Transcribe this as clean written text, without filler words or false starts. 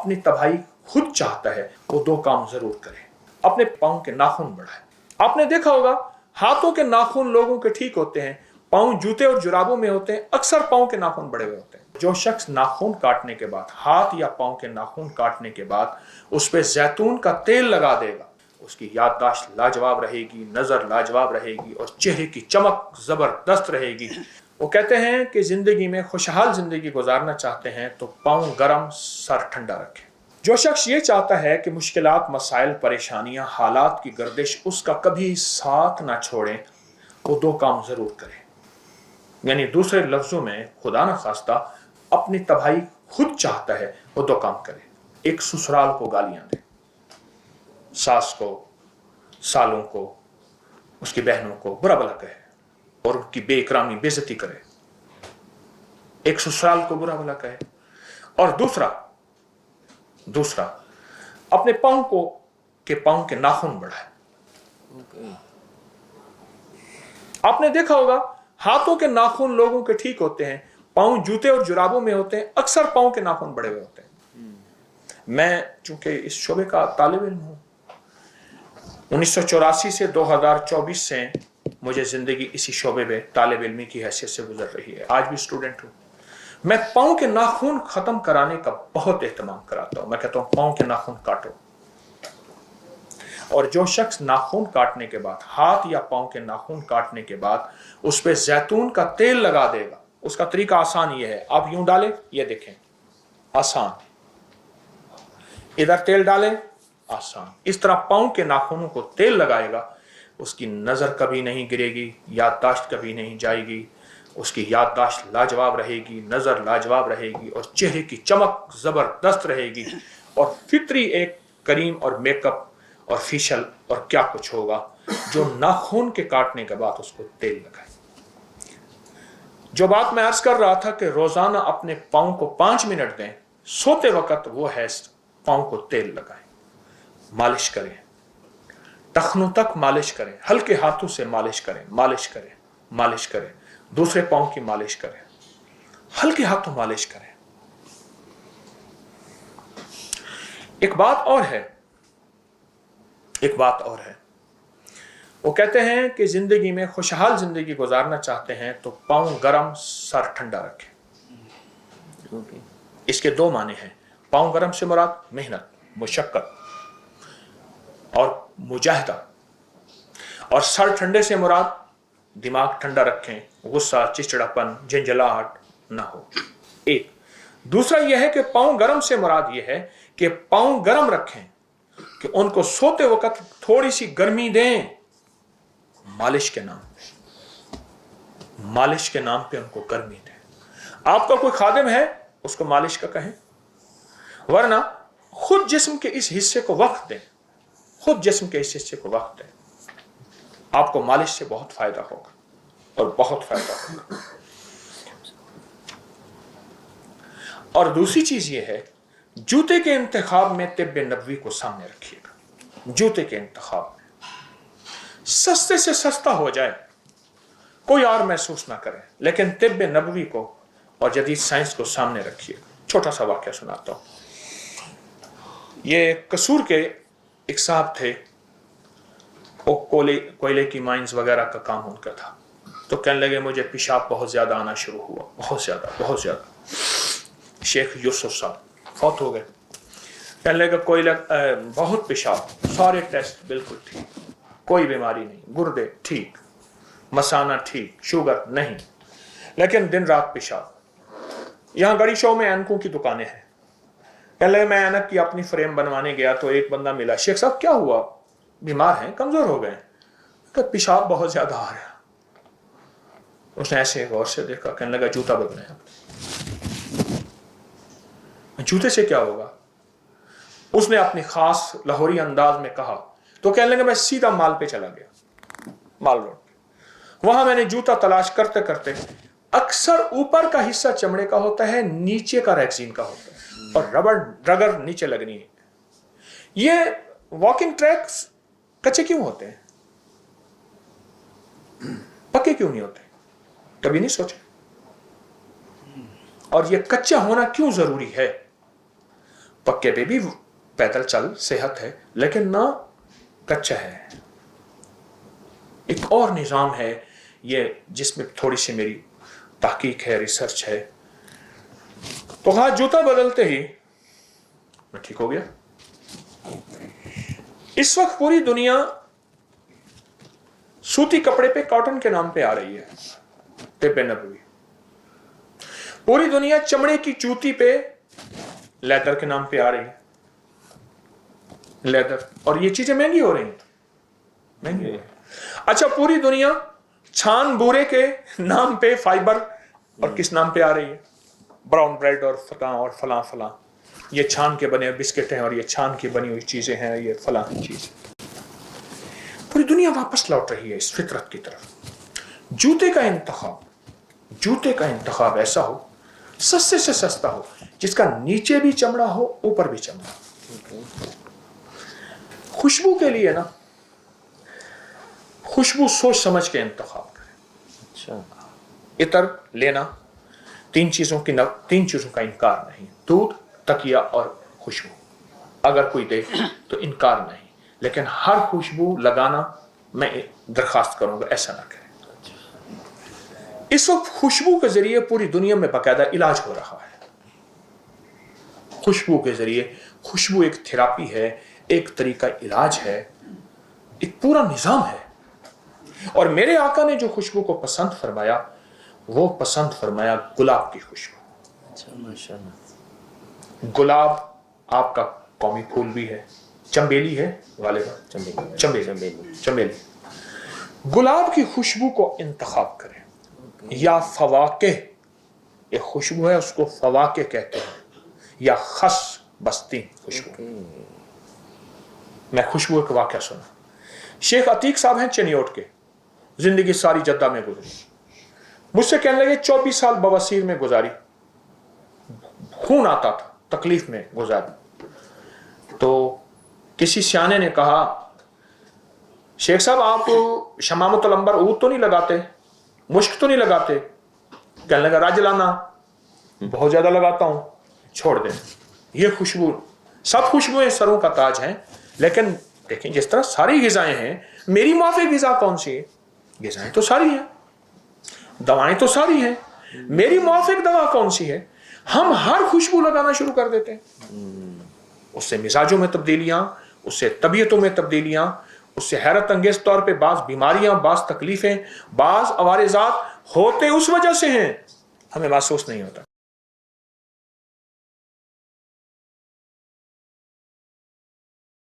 अपनी तबाही खुद चाहता है वो दो काम जरूर करे। अपने पाँव के नाखून बढ़ाए। आपने देखा होगा हाथों के नाखून लोगों के ठीक होते हैं, पाँव जूते और जुराबों में होते हैं, अक्सर पाँव के नाखून बड़े हुए होते हैं। जो शख्स नाखून काटने के बाद, हाथ या पाँव के नाखून काटने के बाद उस पे जैतून का तेल लगा देगा, उसकी याददाश्त लाजवाब रहेगी, नजर लाजवाब रहेगी और चेहरे की चमक जबरदस्त रहेगी। वो कहते हैं कि जिंदगी में खुशहाल जिंदगी गुजारना चाहते हैं तो पाँव गरम, सर ठंडा रखें। जो शख्स ये चाहता है कि मुश्किलात, मसाइल, परेशानियां, हालात की गर्दिश उसका कभी साथ ना छोड़े, वो दो काम जरूर करे। यानी दूसरे लफ्जों में, खुदा न खास्ता अपनी तबाही खुद चाहता है वो दो काम करे। एक, ससुराल को गालियां दे, सास को, सालों को, उसकी बहनों को बुरा भला कहे और उनकी बेइकरामी, बेइज्जती करे। एक ससुराल को बुरा भला कहे। और दूसरा अपने पाँव के नाखून बढ़ाए। आपने देखा होगा हाथों के नाखून लोगों के ठीक होते हैं, पाँव जूते और जुराबों में होते हैं, अक्सर पाँव के नाखून बड़े हुए होते हैं। मैं चूंकि इस शोबे का तालिब इल्म हूं, 1984 से 2024 से मुझे जिंदगी इसी शोबे में तालिब इल्मी की हैसियत से गुजर रही है। आज भी स्टूडेंट हूं। मैं पाँव के नाखून खत्म कराने का बहुत एहतमाम कराता हूं। मैं कहता हूं पाँव के नाखून काटो। और जो शख्स नाखून काटने के बाद, हाथ या पाँव के नाखून काटने के बाद उस पे जैतून का तेल लगा देगा, उसका तरीका आसान ये है। आप यूं डालें, ये देखें, आसान। इधर तेल डालें, आसान। इस तरह पाँव के नाखूनों को तेल लगाएगा, उसकी नजर कभी नहीं गिरेगी, याददाश्त कभी नहीं जाएगी, उसकी याददाश्त लाजवाब रहेगी, नजर लाजवाब रहेगी और चेहरे की चमक जबरदस्त रहेगी। और फितरी एक करीम और मेकअप और फेशियल और क्या कुछ होगा जो नाखून के काटने के बाद उसको तेल लगाए। जो बात मैं अर्ज कर रहा था कि रोजाना अपने पाँव को 5 मिनट दें, सोते वक्त वो है पाँव को तेल लगाएं, मालिश करें, टखनों तक मालिश करें, हल्के हाथों से मालिश करें, मालिश करें, दूसरे पाँव की मालिश करें, हल्के हाथों मालिश करें। एक बात और है, वो कहते हैं कि जिंदगी में खुशहाल जिंदगी गुजारना चाहते हैं तो पाँव गरम, सर ठंडा रखें। इसके दो माने हैं। पाँव गरम से मुराद मेहनत, मुशक्कत और मुजाहिदा, और सर ठंडे से मुराद दिमाग ठंडा रखें, गुस्सा, चिड़चिड़ापन, झंझलाहट ना हो। एक दूसरा यह है कि पाँव गरम से मुराद यह है कि पाँव गरम रखें, कि उनको सोते वक्त थोड़ी सी गर्मी दें, मालिश के नाम पे उनको गर्मी दें। आपका कोई खादिम है, उसको मालिश का कहें, वरना खुद जिस्म के इस हिस्से को वक्त दें, आपको मालिश से बहुत फायदा होगा और बहुत फायदा होगा। और दूसरी चीज ये है, जूते के इंतखाब में तिब्बे नबवी को सामने रखिएगा। जूते के इंतखाब में सस्ते से सस्ता हो जाए, कोई और महसूस ना करे, लेकिन तिब्बे नबवी को और जदीद साइंस को सामने रखिएगा। छोटा सा वाकया सुनाता हूं। ये कसूर के एक साहब थे, वो कोयले की माइंस वगैरह का काम उनका था। तो कहने लगे मुझे पेशाब बहुत ज्यादा आना शुरू हुआ, बहुत ज्यादा। शेख यूसुफ साहब फौत हो गए। कहने लगे कोयला बहुत पेशाब, सारे टेस्ट बिल्कुल ठीक, कोई बीमारी नहीं, गुर्दे ठीक, मसाना ठीक, शुगर नहीं, लेकिन दिन रात पेशाब। यहाँ गड़ी शो में ऐनकों की दुकानें हैं। कहने लगे मैं ऐनक की अपनी फ्रेम बनवाने गया तो एक बंदा मिला, शेख साहब क्या हुआ, बीमार हैं, कमजोर हो गए? पेशाब बहुत ज्यादा आ रहा। उसने ऐसे गौर से देखा, कहने लगा जूता बदले। जूते से क्या होगा? उसने अपनी खास लाहौरी अंदाज में कहा। तो कहने लगा मैं सीधा माल पे चला गया, माल रोड पे। वहां मैंने जूता तलाश करते करते, अक्सर ऊपर का हिस्सा चमड़े का होता है, नीचे का रेक्सीन का होता है और रबर नीचे लगनी है। ये वॉकिंग ट्रैक्स कच्चे क्यों होते हैं, पक्के क्यों नहीं होते? कभी नहीं सोचे? और ये कच्चा होना क्यों जरूरी है? पक्के पे भी पैदल चल, सेहत है, लेकिन ना कच्चा है। एक और निज़ाम है ये जिसमें थोड़ी सी मेरी तहकीक है, रिसर्च है। तो हाँ, जूता बदलते ही मैं ठीक हो गया। इस वक्त पूरी दुनिया सूती कपड़े पे, कॉटन के नाम पे आ रही है, तिब्बे नबवी। पूरी दुनिया चमड़े की जूती पे, लेदर के नाम पे आ रही है, लेदर। और ये चीजें महंगी हो रही हैं, महंगी हो रही हैं। अच्छा, पूरी दुनिया छान बूरे के नाम पे, फाइबर और किस नाम पे आ रही है, ब्राउन ब्रेड और फलां फलां। ये छान के बने बिस्किट हैं और ये छान की बनी हुई चीजें हैं, ये फलां चीज। पूरी दुनिया वापस लौट रही है इस फितरत की तरफ। जूते का इंतखाब ऐसा हो, सस्ते से सस्ता हो, जिसका नीचे भी चमड़ा हो, ऊपर भी चमड़ा हो। खुशबू के लिए ना, खुशबू सोच समझ के इंतखाब करें। अच्छा, इतर लेना, तीन चीजों का इनकार नहीं, दूध, तकिया और खुशबू। अगर कोई दे तो इनकार नहीं, लेकिन हर खुशबू लगाना मैं दरखास्त करूंगा, ऐसा ना करें। इस वक्त खुशबू के जरिए पूरी दुनिया में बाकायदा इलाज हो रहा है। खुशबू के जरिए, खुशबू एक थेरापी है, एक तरीका इलाज है, एक पूरा निजाम है। और मेरे आका ने जो खुशबू को पसंद फरमाया, वो पसंद फरमाया गुलाब की खुशबू। अच्छा, माशाल्लाह। गुलाब आपका कौमी फूल भी है, चंबेली है गालिबा, चंबेली। गुलाब की खुशबू को इंतखाब करें, या फवाके, एक खुशबू है उसको फवाके कहते हैं, या खस बस्ती खुशबू। मैं खुशबू का वाक़या सुना। शेख अतीक साहब हैं चनियोट के, जिंदगी सारी जद्दा में गुजरी। मुझसे कहने लगे 24 साल बवासीर में गुजारी, खून आता था, तकलीफ में गुजारी। तो किसी सियाने ने कहा, शेख साहब आप शमामतुल अंबर ऊद तो नहीं लगाते, मुश्क तो नहीं लगाते? कहने लगा राजलाना बहुत ज्यादा लगाता हूं, छोड़ दे। ये खुशबू, सब खुशबुएं सरों का ताज हैं, लेकिन देखें जिस तरह सारी ग़िज़ाएं हैं, मेरी माफ़िक ग़िज़ा कौन सी है? ग़िज़ाएं तो सारी हैं, दवाएं तो सारी हैं, मेरी माफ़िक दवा कौन सी है? हम हर खुशबू लगाना शुरू कर देते हैं। उससे मिजाजों में तब्दीलियां, उससे तबीयतों में तब्दीलियां, उससे हैरत अंगेज तौर पे बाज़ बीमारियां, बाज़ तकलीफें, बाज़ अवारिज़ात होते उस वजह से हैं, हमें महसूस नहीं होता।